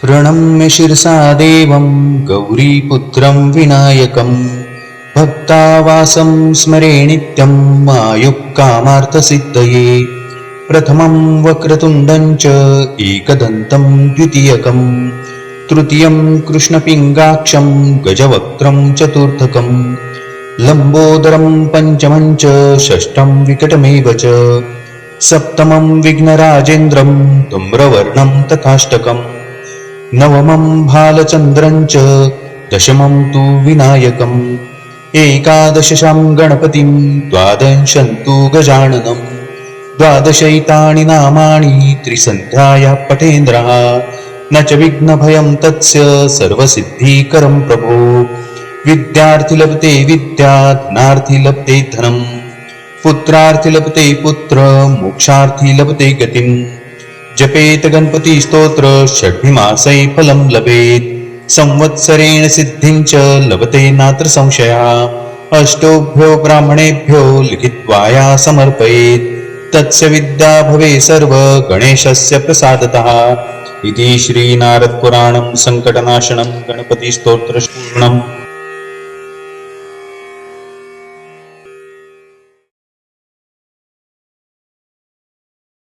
प्रणम्य शिरसा देवं गौरीपुत्रं विनायकं भक्तावासं स्मरे नित्यं आयुक्कामार्थसिद्धये। प्रथमं वक्रतुण्डं च एकदन्तं द्वितीयकं तृतीयं कृष्णपिङ्गाक्षं गजवक्त्रं चतुर्थकं लम्बोदरं पञ्चमं च षष्ठं विकटमेव च सप्तमं विघ्नराजेन्द्रं धूम्रवर्णं तथाष्टकम् नवमं भालचन्द्रं च दशमं तु विनायकम् एकादशं गणपतिं द्वादशं तु गजाननं द्वादशैतानि नामानि त्रिसन्ध्याया पठेन्द्रः न च विघ्नभयं तस्य सर्वसिद्धिकरं प्रभो। विद्यार्थी लभते विद्या धनार्थी लभते धनं पुत्रार्थी लभते पुत्र मोक्षार्थी लभते गतिम् जपेत गणपति स्तोत्र षड्भिमासै फलं लभेत् संवत्सरेण सिद्धिं च लभते नात्र संशयः। अष्टोभ्यो ब्राह्मणेभ्यो लिखित्वाया समर्पयेत् तस्य विद्या भवे सर्व गणेशस्य प्रसादतः। इति श्री नारद पुराणं संकटनाशनं गणपति स्तोत्र पूर्णम्।